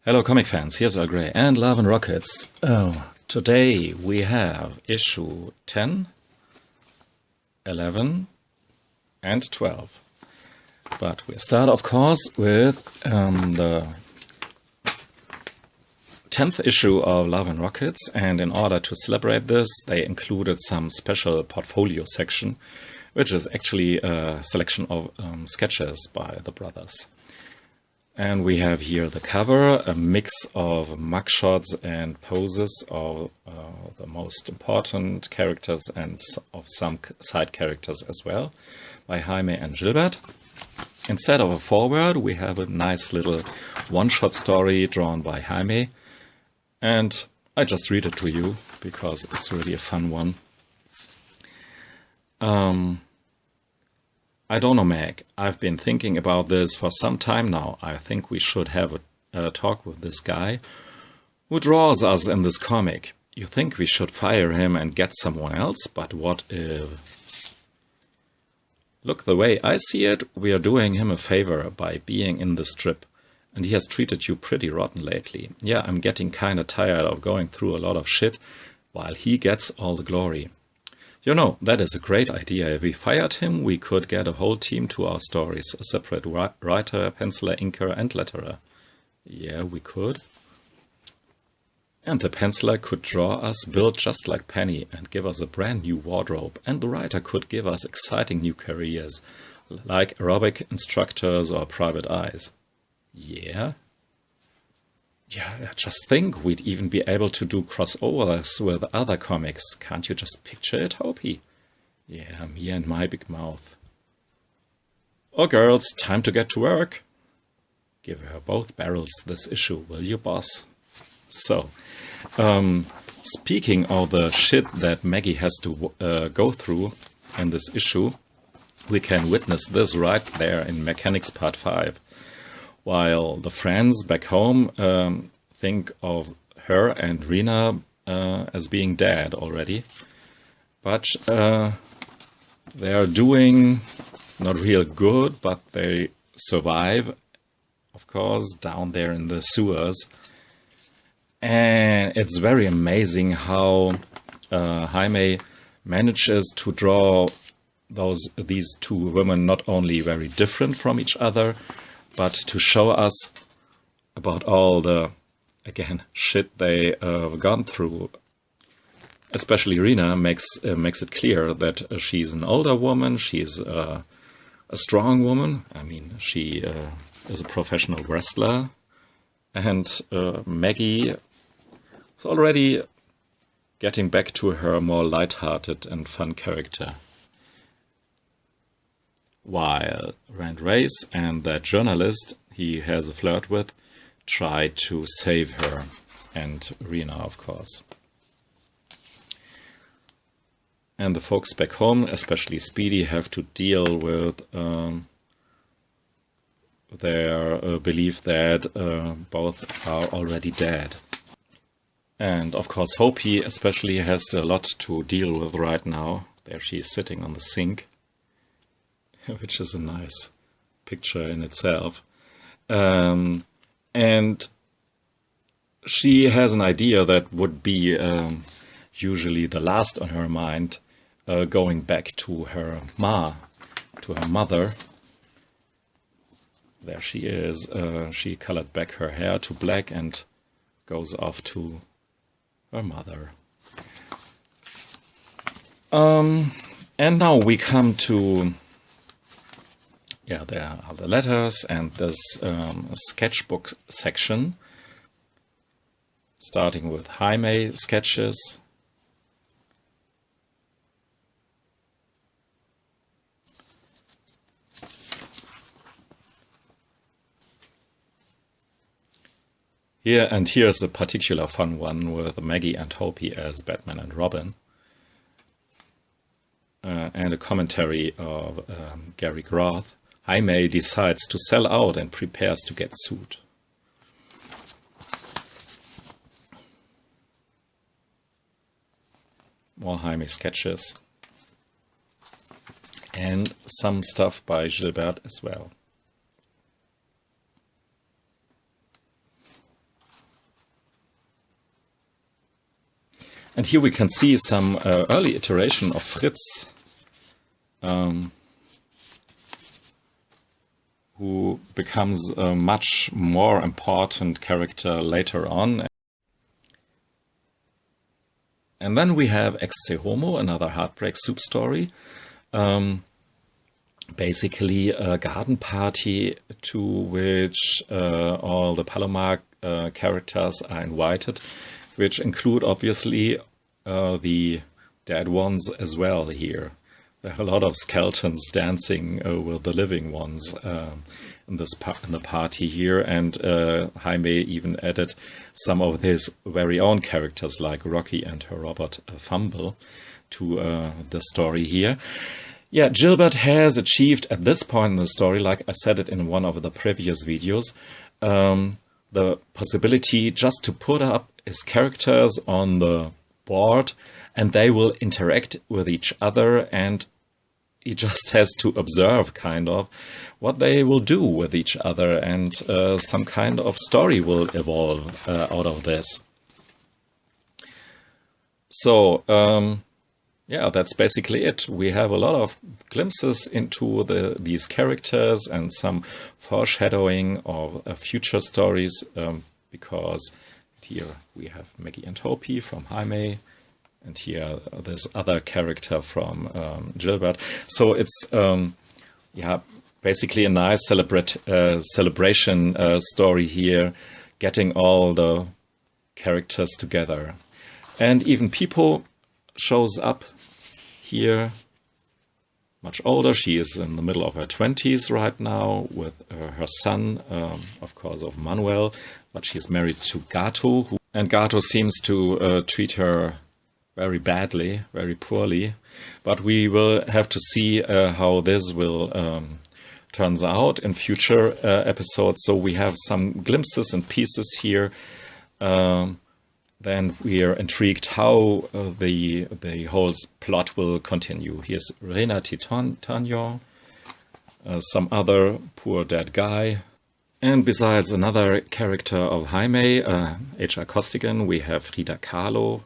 Hello comic fans, here's Earl Grey and Love and Rockets. Today we have issue 10, 11 and 12. But we start of course with the 10th issue of Love and Rockets, and in order to celebrate this they included some special portfolio section, which is actually a selection of sketches by the brothers. And we have here the cover, a mix of mugshots and poses of the most important characters and of some side characters as well, by Jaime and Gilbert. Instead of a foreword, we have a nice little one-shot story drawn by Jaime. And I just read it to you, because it's really a fun one. I don't know, Meg. I've been thinking about this for some time now. I think we should have a talk with this guy who draws us in this comic. You think we should fire him and get someone else, but what if... Look, the way I see it, we are doing him a favor by being in this strip. And he has treated you pretty rotten lately. Yeah, I'm getting kinda tired of going through a lot of shit while he gets all the glory. You know, that is a great idea. If we fired him, we could get a whole team to our stories. A separate writer, penciler, inker, and letterer. Yeah, we could. And the penciler could draw us built just like Penny and give us a brand new wardrobe. And the writer could give us exciting new careers, like aerobic instructors or private eyes. Yeah? Yeah, just think, we'd even be able to do crossovers with other comics. Can't you just picture it, Hopi? Yeah, me and my big mouth. Oh, girls, time to get to work. Give her both barrels this issue, will you, boss? So, speaking of the shit that Maggie has to go through in this issue, we can witness this right there in Mechanics Part 5. While the friends back home think of her and Rena as being dead already. But they are doing not real good, but they survive, of course, down there in the sewers. And it's very amazing how Jaime manages to draw these two women not only very different from each other, but to show us about all the, again, shit they have gone through. Especially Rena makes it clear that she's an older woman, she's a strong woman. I mean, she is a professional wrestler. And Maggie is already getting back to her more light-hearted and fun character. While Rand Race and that journalist he has a flirt with try to save her, and Rena, of course. And the folks back home, especially Speedy, have to deal with their belief that both are already dead. And of course Hopi especially has a lot to deal with right now. There she is sitting on the sink, which is a nice picture in itself. And she has an idea that would be usually the last on her mind, going back to her mother. There she is. She colored back her hair to black and goes off to her mother. And now we come to... Yeah, there are the letters and this sketchbook section, starting with Jaime sketches. Here's a particular fun one with Maggie and Hopi as Batman and Robin. And a commentary of Gary Groth. Jaime decides to sell out and prepares to get sued. More Jaime sketches. And some stuff by Gilbert as well. And here we can see some early iteration of Fritz, who becomes a much more important character later on. And then we have Ecce Homo, another heartbreak soup story. Basically a garden party to which all the Palomar characters are invited, which include obviously the dead ones as well here. There are a lot of skeletons dancing with the living ones in the party here, and Jaime even added some of his very own characters like Rocky and her Robot Fumble to the story here. Yeah, Gilbert has achieved at this point in the story, like I said it in one of the previous videos, the possibility just to put up his characters on the board and they will interact with each other, and he just has to observe kind of what they will do with each other, and some kind of story will evolve out of this. So, yeah, that's basically it. We have a lot of glimpses into these characters and some foreshadowing of future stories, because here we have Maggie and Hopi from Jaime, and here this other character from Gilbert. So it's yeah, basically a nice celebration story here, getting all the characters together. And even People shows up here, much older. She is in the middle of her 20s right now with her son, of course, of Manuel, but she's married to Gato, and Gato seems to treat her very badly, very poorly. But we will have to see how this will turns out in future episodes. So we have some glimpses and pieces here. Then we are intrigued how the whole plot will continue. Here's Rena Titania, some other poor dead guy. And besides another character of Jaime, H.R. Costigan, we have Frida Kahlo.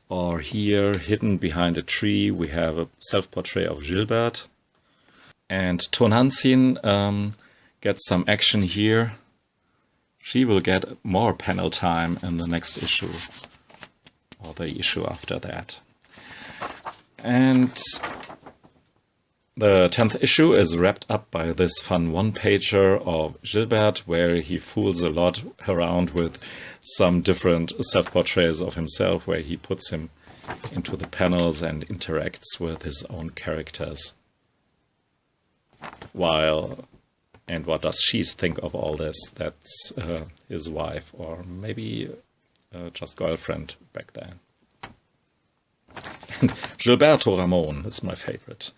Or here, hidden behind a tree, we have a self-portrait of Gilbert. And Tonantzin gets some action here. She will get more panel time in the next issue, or the issue after that. And the 10th issue is wrapped up by this fun one-pager of Gilbert, where he fools a lot around with some different self-portraits of himself, where he puts him into the panels and interacts with his own characters. And what does she think of all this? That's his wife, or maybe just girlfriend back then. Gilberto Ramon is my favorite.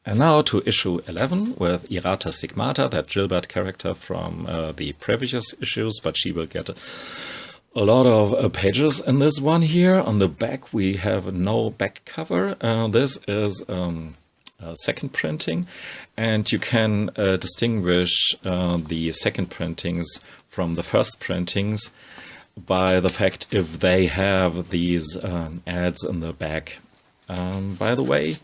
And now to issue 11 with Errata Stigmata, that Gilbert character from the previous issues, but she will get a lot of pages in this one here. On the back we have no back cover. This is second printing, and you can distinguish the second printings from the first printings by the fact if they have these ads in the back. By the way,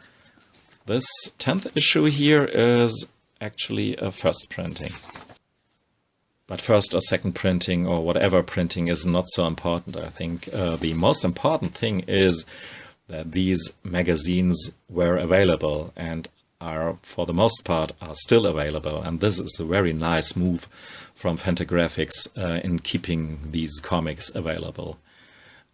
this 10th issue here is actually a first printing. But first or second printing or whatever printing is not so important. I think the most important thing is that these magazines were available and are, for the most part, are still available. And this is a very nice move from Fantagraphics in keeping these comics available.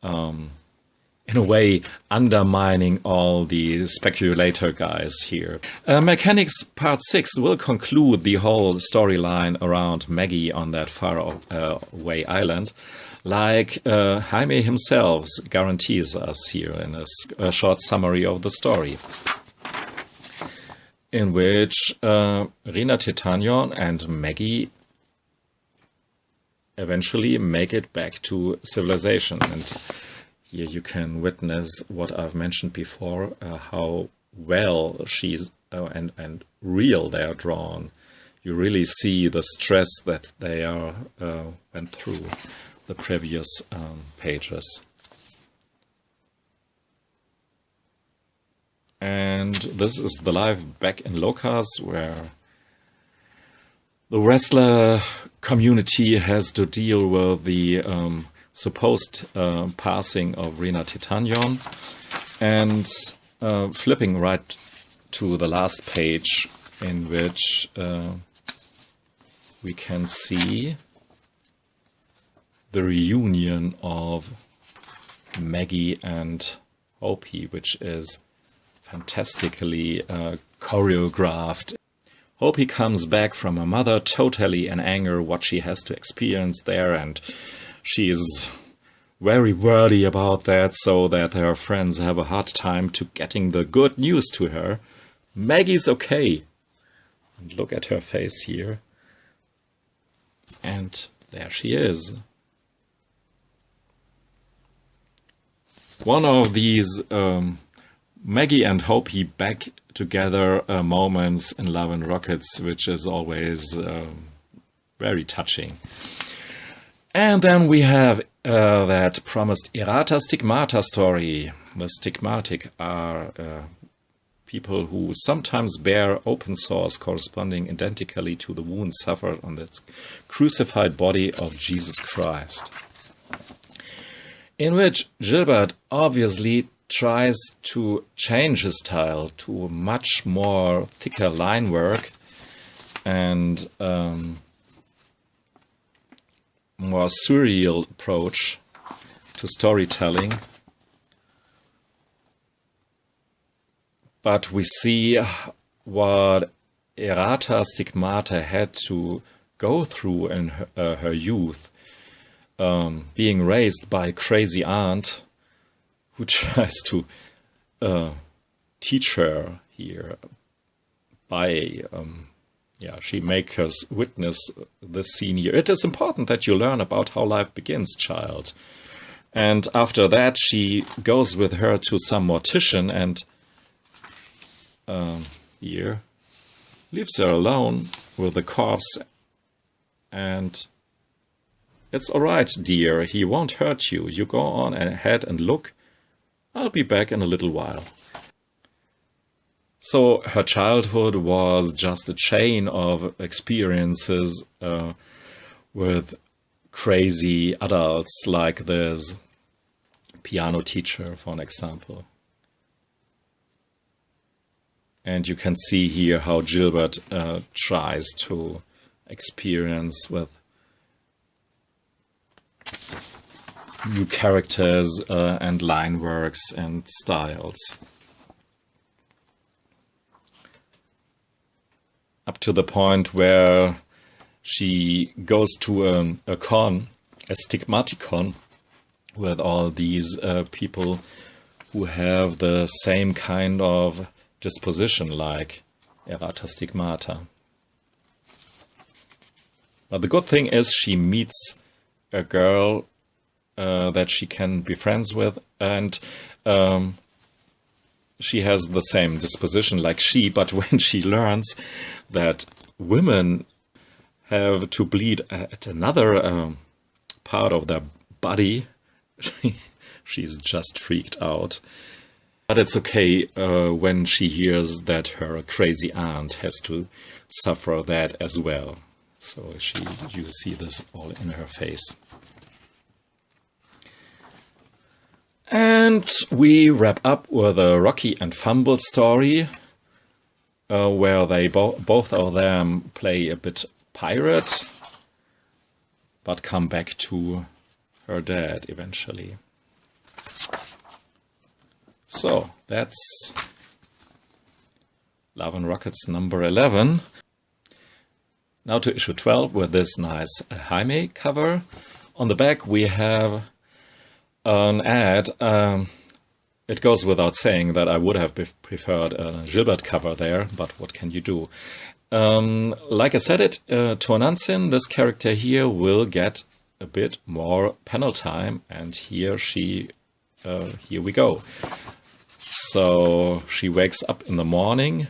In a way, undermining all the speculator guys here. Mechanics Part 6 will conclude the whole storyline around Maggie on that far-away island, like Jaime himself guarantees us here in a short summary of the story, in which Rena Titanion and Maggie eventually make it back to civilization. And here you can witness what I've mentioned before, how well she's and real they are drawn. You really see the stress that they are went through. the previous pages. And this is the life back in Locas, where the wrestler community has to deal with the supposed passing of Rena Titanion. And flipping right to the last page, in which we can see the reunion of Maggie and Hopi, which is fantastically choreographed. Hopi comes back from her mother totally in anger what she has to experience there, and she is very wordy about that, so that her friends have a hard time to getting the good news to her. Maggie's okay. And look at her face here. And there she is. One of these Maggie and Hopi back together moments in Love and Rockets, which is always very touching. And then we have that promised Errata Stigmata story. The stigmatic are people who sometimes bear open sores corresponding identically to the wounds suffered on the crucified body of Jesus Christ. In which Gilbert obviously tries to change his style to a much more thicker line work and more surreal approach to storytelling. But we see what Errata Stigmata had to go through in her youth, being raised by a crazy aunt who tries to teach her here by she makes us witness this scene here. It is important that you learn about how life begins, child. And after that, she goes with her to some mortician and here leaves her alone with the corpse. And it's all right, dear. He won't hurt you. You go on ahead and look. I'll be back in a little while. So her childhood was just a chain of experiences with crazy adults like this piano teacher, for an example. And you can see here how Gilbert tries to experience with new characters and line works and styles. Up to the point where she goes to a stigmaticon, with all these people who have the same kind of disposition like Errata Stigmata. But the good thing is she meets a girl that she can be friends with, and she has the same disposition like she, but when she learns that women have to bleed at another part of their body, she's just freaked out. But it's okay when she hears that her crazy aunt has to suffer that as well. So you see this all in her face. And we wrap up with a Rocky and Fumble story, where they both of them play a bit pirate, but come back to her dad eventually. So that's Love and Rockets number 11. Now to issue 12 with this nice Jaime cover. On the back we have an ad. It goes without saying that I would have preferred a Gilbert cover there, but what can you do? Like I said it, Tonantzin, this character here, will get a bit more panel time, and here we go. So she wakes up in the morning,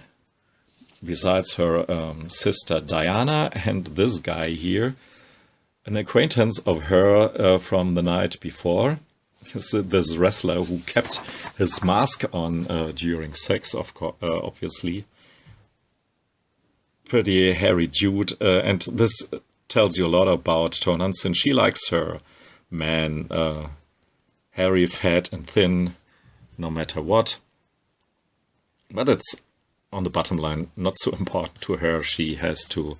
besides her sister Diana and this guy here, an acquaintance of her from the night before. This wrestler who kept his mask on during sex, obviously. Pretty hairy dude, and this tells you a lot about Chenon, since she likes her man hairy, fat and thin, no matter what. But it's, on the bottom line, not so important to her. She has to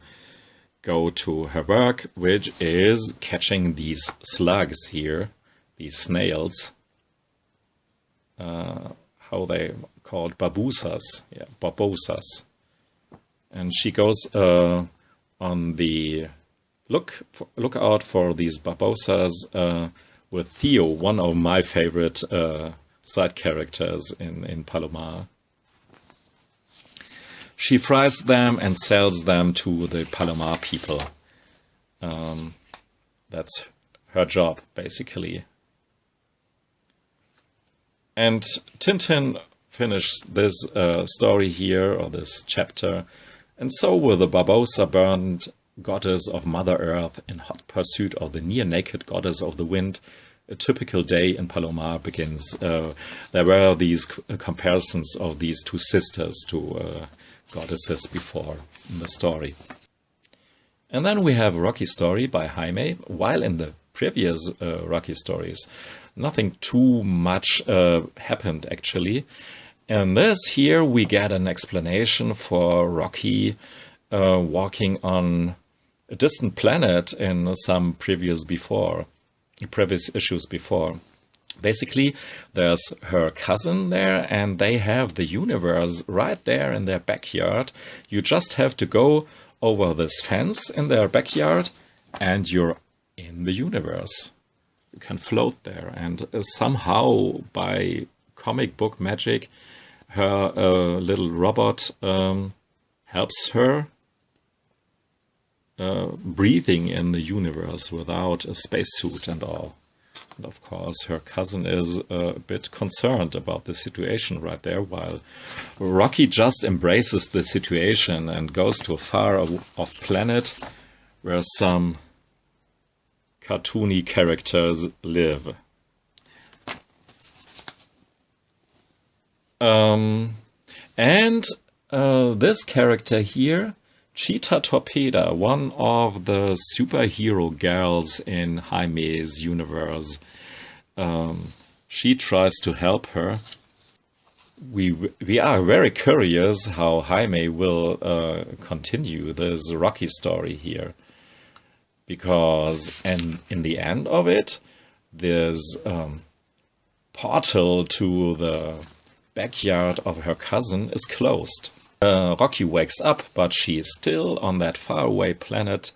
go to her work, which is catching these slugs here, these snails. How they called babusas, yeah, babosas. And she goes on the lookout for these babosas with Theo, one of my favorite side characters in Palomar. She fries them and sells them to the Palomar people. That's her job, basically. And Tintin finished this story here, or this chapter, and so will the Barbosa-burned goddess of Mother Earth in hot pursuit of the near-naked goddess of the wind. A typical day in Palomar begins. There were these comparisons of these two sisters to goddesses before in the story. And then we have a Rocky story by Jaime, while in the previous Rocky stories nothing too much happened, actually. And this here we get an explanation for Rocky walking on a distant planet in some previous issues before. Basically, there's her cousin there, and they have the universe right there in their backyard. You just have to go over this fence in their backyard, and you're in the universe. You can float there, and somehow, by comic book magic, her little robot helps her breathing in the universe without a spacesuit and all. And of course, her cousin is a bit concerned about the situation right there, while Rocky just embraces the situation and goes to a far-off planet where some cartoony characters live. This character here, Cheetah Torpeda, one of the superhero girls in Jaime's universe, she tries to help her. We are very curious how Jaime will continue this Rocky story here, because in the end of it, this portal to the backyard of her cousin is closed. Rocky wakes up, but she is still on that faraway planet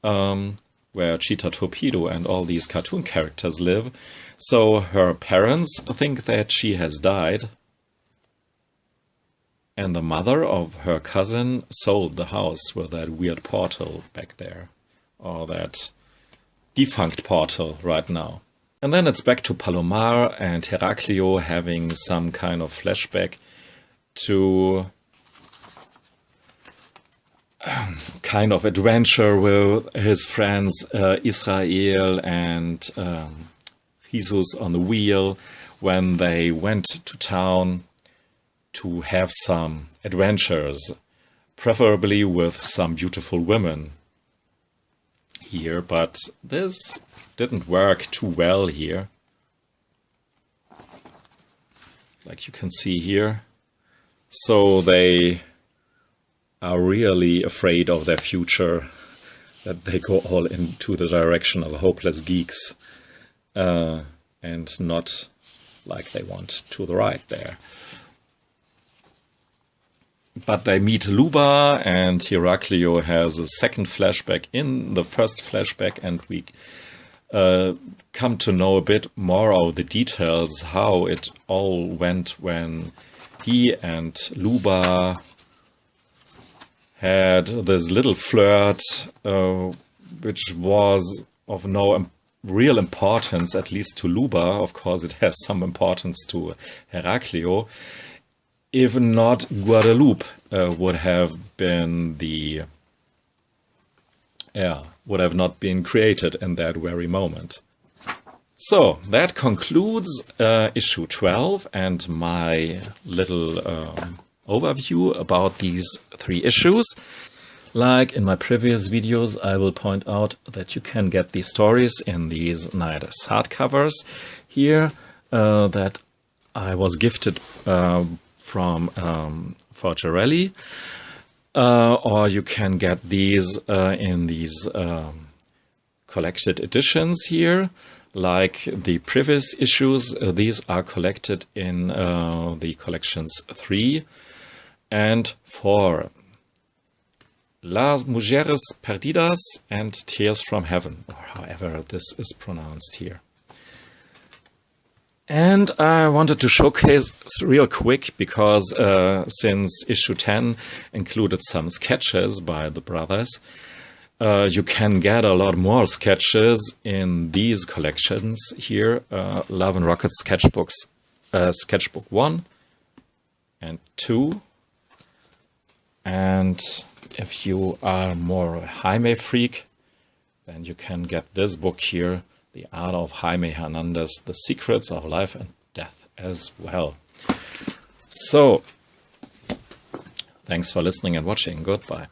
where Cheetah Torpedo and all these cartoon characters live. So her parents think that she has died, and the mother of her cousin sold the house with that weird portal back there, or that defunct portal right now. And then it's back to Palomar and Heraclio having some kind of flashback to kind of adventure with his friends Israel and Jesus on the wheel, when they went to town to have some adventures, preferably with some beautiful women here, but this didn't work too well here, like you can see here. So they are really afraid of their future, that they go all into the direction of hopeless geeks, and not like they want to the right there. But they meet Luba, and Heraclio has a second flashback in the first flashback, and we come to know a bit more of the details, how it all went when he and Luba had this little flirt, which was of no real importance, at least to Luba. Of course, it has some importance to Heraclio. If not, Guadalupe would have been the would have not been created in that very moment. So that concludes issue 12 and my little overview about these 3 issues. Like in my previous videos, I will point out that you can get these stories in these nice hardcovers here that I was gifted from Forgerelli, or you can get these in these collected editions here. Like the previous issues, these are collected in the collections 3 and 4. Las Mujeres Perdidas and Tears from Heaven, or however this is pronounced here. And I wanted to showcase real quick, because since issue 10 included some sketches by the brothers, you can get a lot more sketches in these collections here. Love and Rocket sketchbooks, sketchbook 1 and 2. And if you are more a Jaime freak, then you can get this book here, The Art of Jaime Hernandez, The Secrets of Life and Death as well. So, thanks for listening and watching. Goodbye.